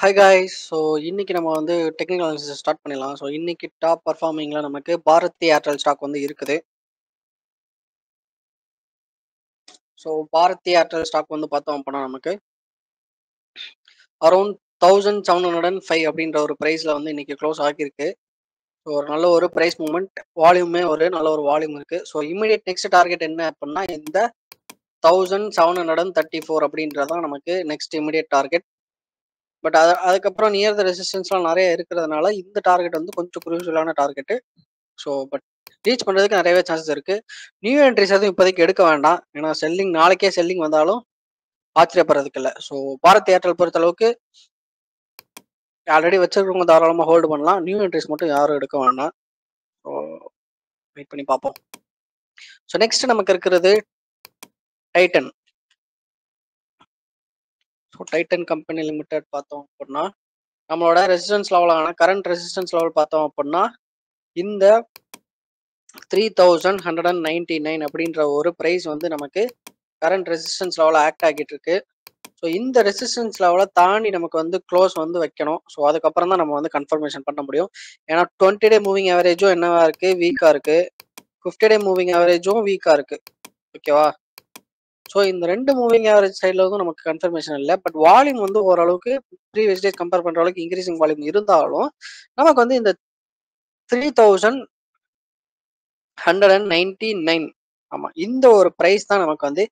Hi guys. So இன்னைக்கு நம்ம வந்து டெக்னிக்கல் அனாலிசிஸ் ஸ்டார்ட் பண்ணிடலாம். ஸோ இன்னைக்கு டாப் பர்ஃபார்மிங்ல நமக்கு பாரதி ஏர்டெல் ஸ்டாக் வந்து இருக்குது. ஸோ பாரதி ஏர்டெல் ஸ்டாக் வந்து பார்த்தோம் அப்படின்னா நமக்கு அரௌண்ட் 1705 அப்படின்ற ஒரு ப்ரைஸ்ல வந்து இன்னைக்கு க்ளோஸ் ஆகியிருக்கு. ஸோ ஒரு நல்ல ஒரு ப்ரைஸ் மூவ்மெண்ட், வால்யூமே ஒரு நல்ல ஒரு வால்யூம் இருக்கு. ஸோ இமீடியட் நெக்ஸ்ட் டார்கெட் என்ன அப்படின்னா இந்த 1734 அப்படின்றதான் நமக்கு நெக்ஸ்ட் இமீடியட் டார்கெட். பட் அதுக்கப்புறம் நியர் த ரெசிஸ்டன்ஸ்லாம் நிறைய இருக்கிறதுனால இந்த டார்கெட் வந்து கொஞ்சம் குரூஷியலான டார்கெட். ஸோ பட் ரீச் பண்ணுறதுக்கு நிறையவே சான்சஸ் இருக்குது. நியூ என்ட்ரிஸ் எதுவும் இப்போதைக்கு எடுக்க வேண்டாம். ஏன்னா நாளைக்கே செல்லிங் வந்தாலும் ஆச்சரியப்படுறதுக்கு இல்லை. ஸோ பாரத் ஏர்டெல் பொறுத்த அளவுக்கு ஆல்ரெடி வச்சிருக்கவங்க தாராளமாக ஹோல்டு பண்ணலாம். நியூ என்ட்ரிஸ் மட்டும் யாரும் எடுக்க வேண்டாம். ஸோ வெயிட் பண்ணி பார்ப்போம். ஸோ நெக்ஸ்ட் நமக்கு இருக்கிறது Titan. So Titan company limited பார்த்தோம் அப்படின்னா நம்மளோட ரெசிஸ்டன்ஸ் லெவலான கரண்ட் ரெசிஸ்டன்ஸ் லெவல் பார்த்தோம் அப்படின்னா இந்த 3199 அப்படின்ற ஒரு ப்ரைஸ் வந்து நமக்கு கரண்ட் ரெசிஸ்டன்ஸ் லெவலில் ஆக்ட் ஆகிட்டு இருக்கு. ஸோ இந்த ரெசிஸ்டன்ஸ் லெவலை தாண்டி நமக்கு வந்து க்ளோஸ் வந்து வைக்கணும். ஸோ அதுக்கப்புறம் தான் நம்ம வந்து கன்ஃபர்மேஷன் பண்ண முடியும். ஏன்னா 20 டே மூவிங் ஆவரேஜும் என்னவா இருக்கு, வீக்காக இருக்கு. 50 டே மூவிங் ஆவரேஜும் வீக்காக இருக்கு. ஓகேவா? ஸோ இந்த ரெண்டு மூவிங் ஆவரேஜ் சைடில் வந்து நமக்கு கன்ஃபர்மேஷன் இல்லை. பட் வால்யூம் வந்து ஓரளவுக்கு ப்ரீவியஸ் டேஸ் கம்பேர் பண்ணுற அளவுக்கு இன்க்ரீசிங் வால்யூம் இருந்தாலும் நமக்கு வந்து இந்த 3199 ஆமா இந்த ஒரு ப்ரைஸ் தான் நமக்கு வந்து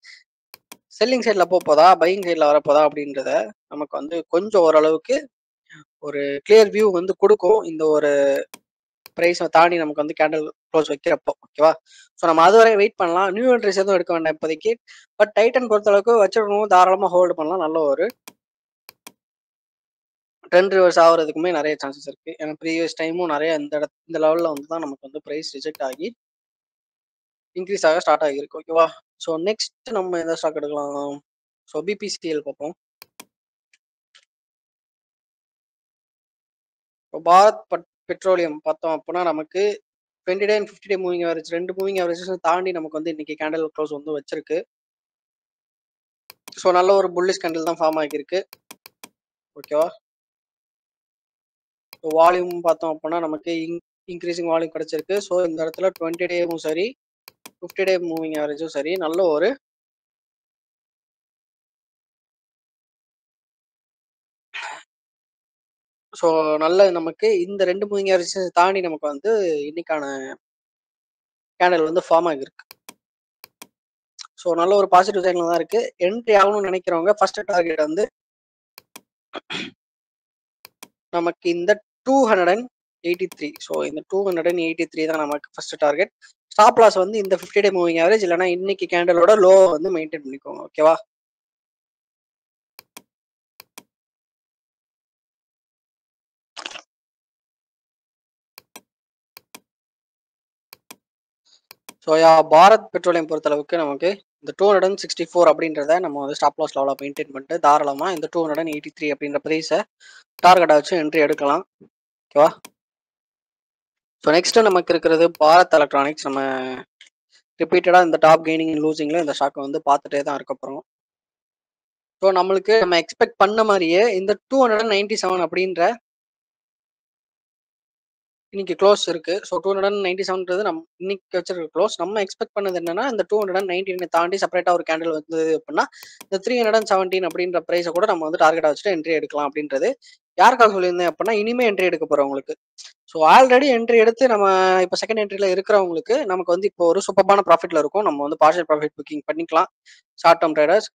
செல்லிங் சைடில் போதா பையிங் சைடில் வரப்போதா அப்படின்றத நமக்கு வந்து கொஞ்சம் ஓரளவுக்கு ஒரு கிளியர் வியூ வந்து கொடுக்கும். இந்த ஒரு ப்ரைஸை தாண்டி நமக்கு வந்து கேண்டல் க்ளோஸ் வைக்கிறப்போ. ஓகேவா? ஸோ நம்ம அதுவரை வெயிட் பண்ணலாம். நியூ என்ட்ரிஸ் எதுவும் எடுக்க வேண்டாம் இப்போதைக்கு. பட் டைட்டன் பொறுத்தளவுக்கு வச்சிருக்கணும், தாராளமாக ஹோல்டு பண்ணலாம். நல்ல ஒரு ட்ரெண்ட் ரிவர்ஸ் ஆகிறதுக்குமே நிறைய சான்சஸ் இருக்கு. ஏன்னா ப்ரீவியஸ் டைமும் நிறைய இந்த லெவலில் வந்து தான் நமக்கு வந்து ப்ரைஸ் ரிஜெக்ட் ஆகி இன்க்ரீஸ் ஆக ஸ்டார்ட் ஆகியிருக்கு. ஓகேவா? ஸோ நெக்ஸ்ட் நம்ம எந்த ஸ்டாக் எடுக்கலாம்? ஸோ பிபிசிஎல் பார்ப்போம். இப்போ பாரத் பெட்ரோலியம் பார்த்தோம் அப்படின்னா நமக்கு 20 day and 50 day moving average ரெண்டு மூவிங் ஆவரேஜஸ் தாண்டி நமக்கு வந்து இன்னைக்கு கேண்டல் க்ளோஸ் வந்து வச்சிருக்கு. ஸோ நல்ல ஒரு புல்லிஷ் கேண்டல் தான் ஃபார்ம் ஆகியிருக்கு. ஓகேவா? ஸோ வால்யூம் பார்த்தோம் அப்படின்னா நமக்கு இன்க்ரீசிங் வால்யூம் கிடைச்சிருக்கு. ஸோ இந்த இடத்துல 20 டேவும் சரி 50 டே மூவிங் ஆவரேஜும் சரி நல்ல ஒரு ஸோ நல்ல நமக்கு இந்த ரெண்டு மூவிங் ஆவரேஜஸ் தாண்டி நமக்கு வந்து இன்னைக்கான கேண்டல் வந்து ஃபார்ம் ஆகியிருக்கு. ஸோ நல்ல ஒரு பாசிட்டிவ் சைட்ல தான் இருக்கு. என்ட்ரி ஆகணும்னு நினைக்கிறவங்க ஃபர்ஸ்ட் டார்கெட் வந்து நமக்கு இந்த 283. ஸோ இந்த 283 தான் நமக்கு ஃபர்ஸ்ட் டார்கெட். ஸ்டாப் லாஸ் வந்து இந்த 50 டே மூவிங் ஆவரேஜ் இல்லைன்னா இன்னைக்கு கேண்டலோட லோ வந்து மெயின்டைன் பண்ணிக்கோங்க. ஓகேவா? ஸோ பாரத் பெட்ரோலியம் பொறுத்தளவுக்கு நமக்கு இந்த 264 அப்படின்றத நம்ம வந்து ஸ்டாப் லாஸ் லெவலாக மெயின்டைன் பண்ணிட்டு தாராளமாக இந்த 283 அப்படின்ற ப்ரைஸை டார்கெட்டை வச்சு என்ட்ரி எடுக்கலாம். ஓகேவா? ஸோ நெக்ஸ்ட் நமக்கு இருக்கிறது பாரத் எலக்ட்ரானிக்ஸ். நம்ம ரிப்பீட்டடாக இந்த டாப் கெய்னிங் லூசிங்கில் இந்த ஸ்டாக்கை வந்து பார்த்துட்டே தான் இருக்க போகிறோம். ஸோ நம்மளுக்கு நம்ம எக்ஸ்பெக்ட் பண்ண மாதிரியே இந்த 297 அப்படின்ற இன்னைக்கு க்ளோஸ் இருக்கு. ஸோ 297ன்றது நம்ம இன்னைக்கு வச்சிருக்க க்ளோஸ். நம்ம எக்ஸ்பெக்ட் பண்ணது என்னன்னா இந்த 219 தாண்டி செப்பரேட்டா ஒரு கேண்டில் வந்தது அப்படின்னா இந்த 317 அப்படின்ற ப்ரைஸை கூட நம்ம வந்து டார்கெட்டா வச்சுட்டு என்ட்ரி எடுக்கலாம் அப்படின்றது யாருக்காக சொல்லியிருந்தேன் அப்படின்னா இனிமே என்ட்ரி எடுக்க போறவங்களுக்கு. ஸோ ஆல்ரெடி என்ட்ரி எடுத்து நம்ம இப்போ செகண்ட் என்ட்ரியில் இருக்கிறவங்களுக்கு நமக்கு வந்து இப்போ ஒரு சூப்பரான ப்ராஃபிட்ல இருக்கும். நம்ம வந்து பார்ஷியல் ப்ராஃபிட் புக்கிங் பண்ணிக்கலாம். ஷார்ட் டேர்ம் ட்ரேடர்ஸ்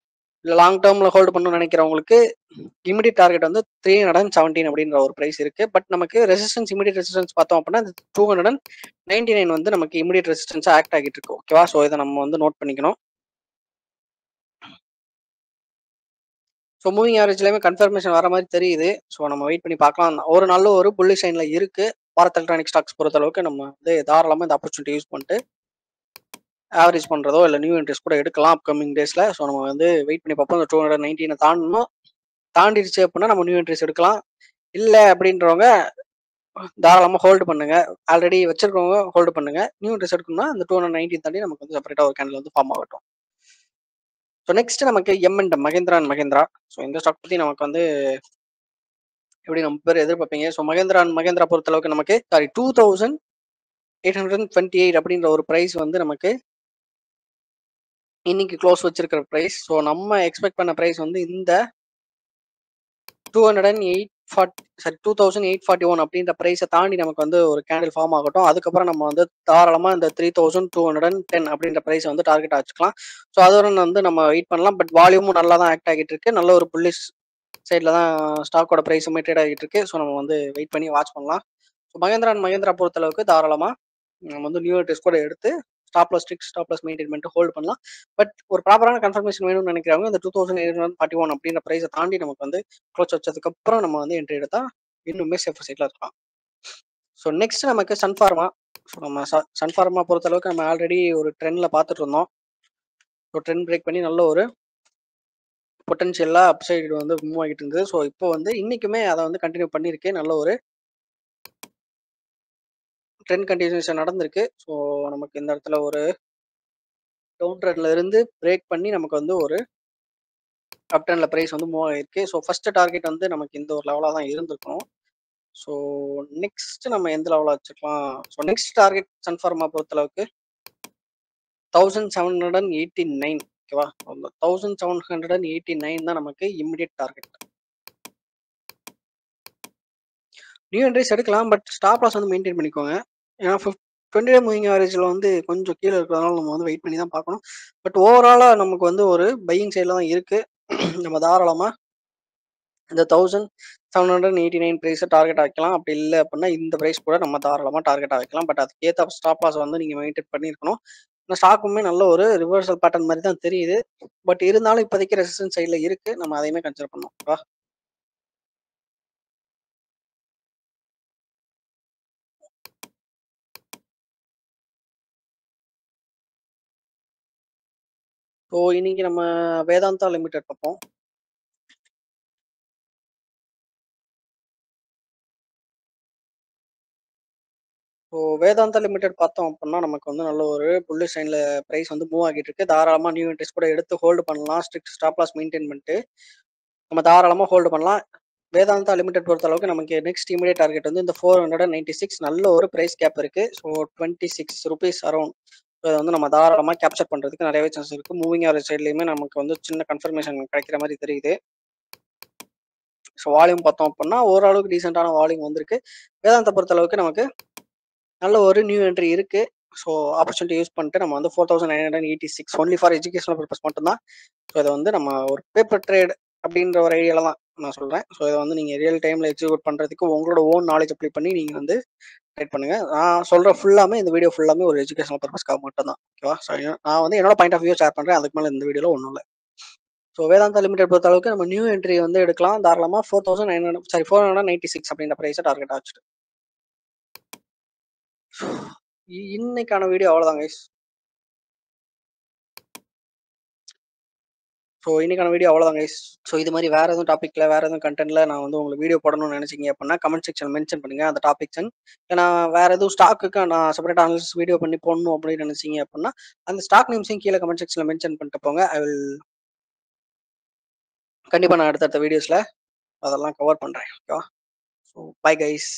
இல்லை லாங் டேர்ம்ல ஹோல்டு பண்ணணும்னு நினைக்கிறவங்களுக்கு இமிடியட் டார்கெட் வந்து 317 அப்படின்ற ஒரு ப்ரைஸ் இருக்கு. பட் நமக்கு ரெசிஸ்டன்ஸ் இமிடியட் ரெசிஸ்டன்ஸ் பார்த்தோம் அப்படின்னா 299 வந்து நமக்கு இமிடியட் ரெசிஸ்டன்ஸா ஆக்ட் ஆகிட்டு இருக்கு. ஓகேவா? ஸோ இதை நம்ம வந்து நோட் பண்ணிக்கணும். ஸோ மூவிங் ஆவரேஜ்லயுமே கன்ஃபர்மேஷன் வர மாதிரி தெரியுது. ஸோ நம்ம வெயிட் பண்ணி பார்க்கலாம். ஒரு நல்ல ஒரு புல்லிஷ் லைன்ல இருக்கு பாரத் எலக்ட்ரானிக் ஸ்டாக்ஸ் பொறுத்த அளவுக்கு. நம்ம வந்து தாராளமாக இந்த ஆப்பர்ச்சுனிட்டி யூஸ் பண்ணிட்டு ஆவரேஜ் பண்றதோ இல்லை நியூ என்ட்ரிஸ் கூட எடுக்கலாம் அப்கமிங் டேஸ்ல. ஸோ நம்ம வந்து வெயிட் பண்ணி பார்ப்போம். இந்த 219 தாண்டணும். தாண்டிடுச்சு அப்படின்னா நம்ம நியூ என்ட்ரிஸ் எடுக்கலாம். இல்லை அப்படின்றவங்க தாராளமாக ஹோல்டு பண்ணுங்க. ஆல்ரெடி வச்சிருக்கவங்க ஹோல்டு பண்ணுங்க. நியூ என்ட்ரிஸ் எடுக்கணும்னா இந்த 219 தாண்டி நமக்கு வந்து செப்பரேட்டா ஒரு கேண்டில் வந்து ஃபார்ம் ஆகட்டும். ஸோ நெக்ஸ்ட் நமக்கு M&M Mahindra and Mahindra. So இந்த ஸ்டாக் பத்தி நமக்கு வந்து எப்படி நம்ம பேர் எதிர்பார்ப்பீங்க. ஸோ மகேந்திரா அண்ட் மகேந்திரா பொறுத்தளவுக்கு நமக்கு சாரி 2828 அப்படின்ற ஒரு பிரைஸ் வந்து நமக்கு இன்னைக்கு க்ளோஸ் வச்சிருக்கிற பிரைஸ். ஸோ நம்ம எக்ஸ்பெக்ட் பண்ண பிரைஸ் வந்து இந்த 2841 அப்படின்ற பிரைஸை தாண்டி நமக்கு வந்து ஒரு கேண்டில் ஃபார்ம் ஆகட்டும். அதுக்கப்புறம் நம்ம வந்து தாராளமா இந்த 3210 அப்படின்ற பிரைஸ் வந்து டார்கெட் வச்சுக்கலாம். ஸோ அதோட வந்து நம்ம வெயிட் பண்ணலாம். பட் வால்யூமும் நல்லா தான் ஆக்ட் ஆகிட்டு இருக்கு. நல்ல ஒரு புல்லிஷ் சைடில் தான் ஸ்டாக்கோட ப்ரைஸுமே ட்ரேட் ஆகிட்டு இருக்கு. ஸோ நம்ம வந்து வெயிட் பண்ணி வாட்ச் பண்ணலாம். ஸோ மகேந்திரா அண்ட் மகேந்திரா பொறுத்தளவுக்கு தாராளமாக நம்ம வந்து நியூ டெஸ்ட் கூட எடுத்து ஸ்டாப்லஸ் மெயின்டைன் பண்ணிட்டு ஹோல்ட் பண்ணலாம். பட் ஒரு ப்ராப்பரான கன்ஃபர்மேஷன் வேணும்னு நினைக்கிறவங்க இந்த 2841 அப்படின்ற ப்ரைஸை தாண்டி நமக்கு வந்து க்ளோஸ் வச்சதுக்கப்புறம் நம்ம வந்து என்ட்ரி எடுத்தால் இன்னுமே சேஃபர் சைடில் இருக்கலாம். ஸோ நெக்ஸ்ட் நமக்கு சன்ஃபார்மா. ஸோ நம்ம சன்ஃபார்மா பொறுத்தளவுக்கு நம்ம ஆல்ரெடி ஒரு ட்ரெண்டில் பார்த்துட்டு இருந்தோம். ஸோ ட்ரெண்ட் பிரேக் பண்ணி நல்ல ஒரு பொட்டன்ஷியலாக அப்சைடு வந்து மூவ் ஆகிட்டு இருந்தது. ஸோ இப்போ வந்து இன்னைக்குமே அதை வந்து கண்டினியூ பண்ணியிருக்கு. நல்ல ஒரு ட்ரெண்ட் கண்டினியூஷன் நடந்திருக்கு. ஸோ நமக்கு இந்த இடத்துல ஒரு டவுன் ட்ரெண்ட்ல இருந்து பிரேக் பண்ணி நமக்கு வந்து ஒரு அப் ட்ரெண்ட்ல பிரைஸ் வந்து மூவ் ஆகிருக்கு. ஸோ ஃபர்ஸ்ட் டார்கெட் வந்து நமக்கு இந்த ஒரு லெவலாக தான் இருந்திருக்கும். ஸோ நெக்ஸ்ட் நம்ம எந்த லெவலில் வச்சுக்கலாம். ஸோ நெக்ஸ்ட் டார்கெட் சன்ஃபார்மா பொறுத்தளவுக்கு 1789. ஓகேவா, 1789 தான் நமக்கு இமிடியட் டார்கெட். நியூ என்ட்ரிஸ் எடுக்கலாம். பட் ஸ்டாப் லாஸ் வந்து மெயின்டைன் பண்ணிக்கோங்க. ஏன்னா 20 டே மூவிங் ஆவரேஜில் வந்து கொஞ்சம் கீழே இருக்கிறதுனால நம்ம வந்து வெயிட் பண்ணி தான் பார்க்கணும். பட் ஓவராலாக நமக்கு வந்து ஒரு பையிங் சைடில் தான் இருக்குது. நம்ம தாராளமாக இந்த 1789 ப்ரைஸை டார்கெட் வைக்கலாம். அப்படி இல்லை அப்படின்னா இந்த ப்ரைஸ் கூட நம்ம தாராளமாக டார்கெட்டாக வைக்கலாம். பட் அதுக்கேற்ற ஸ்டாப் லாஸ் வந்து நீங்கள் மெயின்டைன் பண்ணியிருக்கணும். இந்த ஸ்டாக்குமே நல்ல ஒரு ரிவர்சல் பேட்டர்ன் மாதிரி தான் தெரியுது. பட் இருந்தாலும் இப்போதைக்கு ரெசிஸ்டன்ஸ் சைடில் இருக்குது. நம்ம அதையுமே கன்சிடர் பண்ணோம். ஸோ இன்னைக்கு நம்ம வேதாந்தா லிமிடெட் பார்ப்போம். ஸோ வேதாந்தா லிமிடெட் பார்த்தோம் அப்படின்னா நமக்கு வந்து நல்ல ஒரு புல்லிஷ் சைனில் ப்ரைஸ் வந்து மூவ் ஆகிட்டு இருக்கு. தாராளமாக நியூ என்ட்ரிஸ் கூட எடுத்து ஹோல்டு பண்ணலாம். ஸ்ட்ரிக்ட் ஸ்டாப் லாஸ் மெயின்டைன் பண்ணிட்டு நம்ம தாராளமாக ஹோல்டு பண்ணலாம். வேதாந்தா லிமிடெட் பொறுத்த அளவுக்கு நமக்கு நெக்ஸ்ட் இமீடியட் டார்கெட் வந்து இந்த 496 நல்ல ஒரு ப்ரைஸ் கேப் இருக்கு. So 26 rupees around. இதை வந்து நம்ம தாராளமாக கேப்சர் பண்ணுறதுக்கு நிறையவே சான்ஸ் இருக்கு. மூவிங் ஆவரேஜ் சைட்லையுமே நமக்கு வந்து சின்ன கன்ஃபர்மேஷன் கிடைக்கிற மாதிரி தெரியுது. ஸோ வால்யூம் பார்த்தோம் அப்படின்னா ஓரளவுக்கு டீசெண்டான வால்யூம் வந்திருக்கு. வேதாந்தா பொறுத்த அளவுக்கு நமக்கு நல்ல ஒரு நியூ என்ட்ரி இருக்கு. ஸோ ஆப்பர்ச்சுனிட்டி யூஸ் பண்ணிட்டு நம்ம வந்து 4986 ஒன்லி ஃபார் எஜுகேஷனல் பர்பஸ் மட்டும்தான். ஸோ இதை வந்து நம்ம ஒரு பேப்பர் ட்ரேட் அப்படின்ற ஒரு ஐடியாவில் தான் நான் சொல்கிறேன். ஸோ இதை வந்து நீங்கள் ரியல் டைமில் எக்ஸிக்யூட் பண்ணுறதுக்கு உங்களோட ஓன் நாலேஜ் அப்ளை பண்ணி நீங்கள் வந்து ட்ரேட் பண்ணுங்கள். நான் சொல்கிற ஃபுல்லாமே இந்த வீடியோ ஃபுல்லாமே ஒரு எஜுகேஷனல் பர்பஸ்க்காக மட்டும் தான். ஓகேவா, ஸோ நான் வந்து என்னோட பாயிண்ட் ஆஃப் வியூ ஷேர் பண்ணுறேன். அதுக்கு மேலே இந்த வீடியோவில் ஒன்றும் இல்லை. ஸோ வேதாந்தா லிமிடெட் பொறுத்த அளவுக்கு நம்ம நியூ என்ட்ரி வந்து எடுக்கலாம். தாராளமாக 496 அப்படின்ற ப்ரைஸை டார்கெட் ஆச்சுட்டு இன்னைக்கான வீடியோ அவ்வளோதான் கைஸ். ஸோ இன்னைக்கான வீடியோ அவ்வளோதான் கைஸ். ஸோ இது மாதிரி வேற எதுவும் டாப்பிக்ல வேற எதுவும் கண்டென்ட்ல நான் வந்து உங்களுக்கு வீடியோ போடணும்னு நினைச்சிங்க அப்படின்னா கமெண்ட் செக்ஷன் மென்ஷன் பண்ணுங்க அந்த டாபிக்ஸ். ஏன்னா வேற எதுவும் ஸ்டாக்குக்கு நான் செப்பரேட் அனாலிசிஸ் வீடியோ பண்ணி போடணும் அப்படின்னு நினைச்சிங்க அப்படின்னா அந்த ஸ்டாக் நேம்ஸையும் கீழே கமெண்ட் செக்ஷன்ல மென்ஷன் பண்ணிட்டு போங்க. ஐ வில் கண்டிப்பாக நான் அடுத்தடுத்த வீடியோஸ்ல அதெல்லாம் கவர் பண்ணுறேன். ஓகேவா, ஸோ பை கைஸ்.